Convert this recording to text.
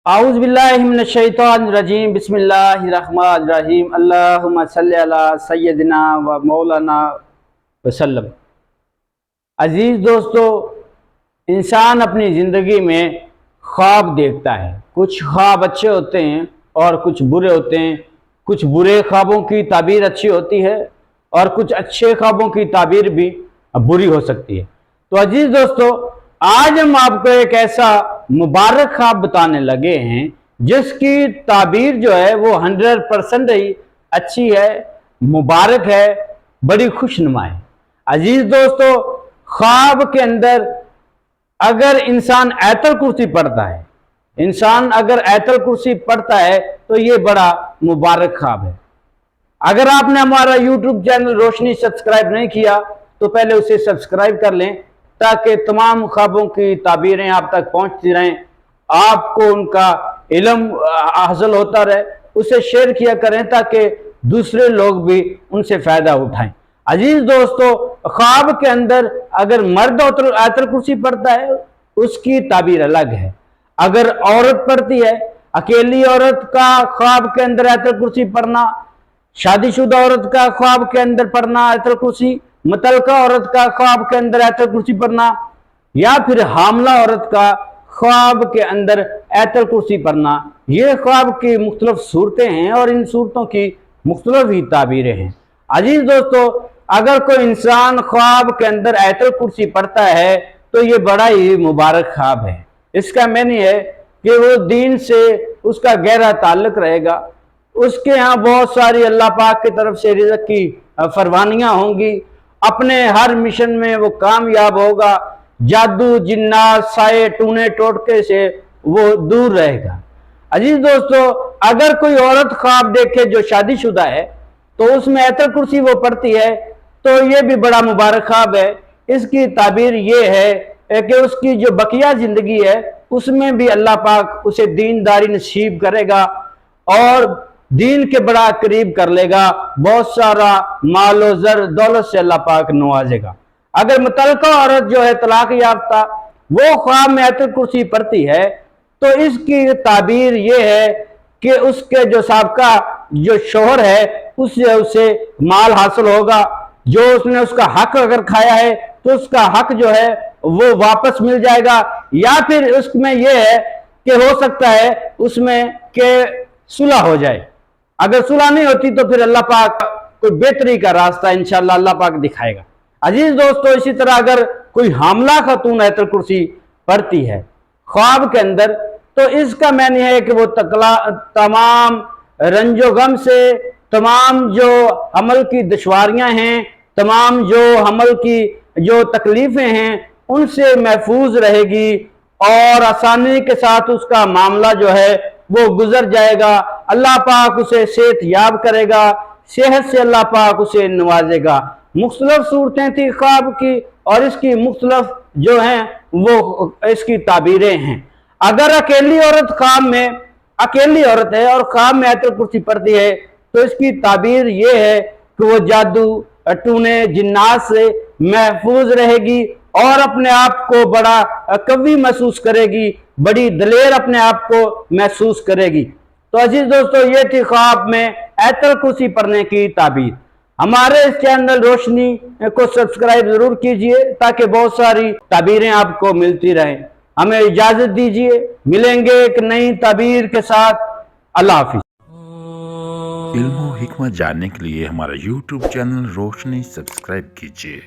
اعوذ باللہ من الشیطان الرجیم بسم اللہ الرحمن الرحیم اللہم صلی علی سیدنا و مولانا وسلم۔ عزیز دوستو، انسان اپنی زندگی میں خواب دیکھتا ہے۔ کچھ خواب اچھے ہوتے ہیں اور کچھ برے ہوتے ہیں۔ کچھ برے خوابوں کی تعبیر اچھی ہوتی ہے اور کچھ اچھے خوابوں کی تعبیر بھی بری ہو سکتی ہے۔ تو عزیز دوستو، آج ہم آپ کو ایک ایسا مبارک خواب بتانے لگے ہیں جس کی تعبیر جو ہے وہ 100% ہی اچھی ہے، مبارک ہے، بڑی خوش نما ہے۔ عزیز دوستو، خواب کے اندر اگر انسان آیت الکرسی پڑھتا ہے، تو یہ بڑا مبارک خواب ہے۔ اگر آپ نے ہمارا یوٹیوب چینل روشنی سبسکرائب نہیں کیا تو پہلے اسے سبسکرائب کر لیں تاکہ تمام خوابوں کی تعبیریں آپ تک پہنچتی رہیں، آپ کو ان کا علم حاصل ہوتا رہے۔ اسے شیئر کیا کریں تاکہ دوسرے لوگ بھی ان سے فائدہ اٹھائیں۔ عزیز دوستو، خواب کے اندر اگر مرد آیت الکرسی پڑھتا ہے اس کی تعبیر الگ ہے۔ اگر عورت پڑھتی ہے، اکیلی عورت کا خواب کے اندر آیت الکرسی پڑھنا، شادی شدہ عورت کا خواب کے اندر پڑھنا آیت الکرسی، مطلقہ عورت کا خواب کے اندر آیت الکرسی پڑھنا، یا پھر حاملہ عورت کا خواب کے اندر آیت الکرسی پڑھنا، یہ خواب کی مختلف صورتیں ہیں اور ان صورتوں کی مختلف ہی تعبیریں ہیں۔ عزیز دوستو، اگر کوئی انسان خواب کے اندر آیت الکرسی پڑھتا ہے تو یہ بڑا ہی مبارک خواب ہے۔ اس کا معنی ہے کہ وہ دین سے اس کا گہرا تعلق رہے گا، اس کے ہاں بہت ساری اللہ پاک کی طرف سے رزق کی فروانیاں ہوں گی، اپنے ہر مشن میں وہ کامیاب ہوگا، جادو جنات سائے ٹونے ٹوٹکے سے وہ دور رہے گا۔ عزیز دوستو، اگر کوئی عورت خواب دیکھے جو شادی شدہ ہے تو اس میں آیت الکرسی وہ پڑھتی ہے تو یہ بھی بڑا مبارک خواب ہے۔ اس کی تعبیر یہ ہے کہ اس کی جو بقیہ زندگی ہے اس میں بھی اللہ پاک اسے دینداری نصیب کرے گا اور دین کے بڑا قریب کر لے گا، بہت سارا مال و زر دولت سے اللہ پاک نوازے گا۔ اگر مطلقہ عورت جو ہے طلاق یافتہ، وہ خواب میں آیت الکرسی پڑھتی ہے تو اس کی تعبیر یہ ہے کہ اس کے جو سابقہ جو شوہر ہے اس سے اسے مال حاصل ہوگا، جو اس نے اس کا حق اگر کھایا ہے تو اس کا حق جو ہے وہ واپس مل جائے گا، یا پھر اس میں یہ ہے کہ ہو سکتا ہے اس میں کہ صلح ہو جائے۔ اگر صلح نہیں ہوتی تو پھر اللہ پاک کوئی بہتری کا راستہ انشاءاللہ اللہ پاک دکھائے گا۔ عزیز دوستو، اسی طرح اگر کوئی حاملہ خاتون آیت الکرسی پڑھتی ہے خواب کے اندر تو اس کا معنی ہے کہ وہ تمام رنج و غم سے، تمام جو حمل کی دشواریاں ہیں، تمام جو حمل کی جو تکلیفیں ہیں ان سے محفوظ رہے گی اور آسانی کے ساتھ اس کا معاملہ جو ہے وہ گزر جائے گا۔ اللہ پاک اسے صحت یاب کرے گا، صحت سے اللہ پاک اسے نوازے گا۔ مختلف صورتیں تھی خواب کی اور اس کی مختلف جو ہیں وہ اس کی تعبیریں ہیں۔ اگر اکیلی عورت خواب میں اکیلی عورت ہے اور خواب میں آیت الکرسی پڑھتی ہے تو اس کی تعبیر یہ ہے کہ وہ جادو ٹونے جنات سے محفوظ رہے گی اور اپنے آپ کو بڑا قوی محسوس کرے گی، بڑی دلیر اپنے آپ کو محسوس کرے گی۔ تو عزیز دوستو، یہ تھی خواب میں آیت الکرسی پڑھنے کی تعبیر۔ ہمارے اس چینل روشنی کو سبسکرائب ضرور کیجئے تاکہ بہت ساری تعبیریں آپ کو ملتی رہیں۔ ہمیں اجازت دیجئے، ملیں گے ایک نئی تعبیر کے ساتھ۔ اللہ حافظ۔ علم و حکمت جاننے کے لیے ہمارا یوٹیوب چینل روشنی سبسکرائب کیجئے۔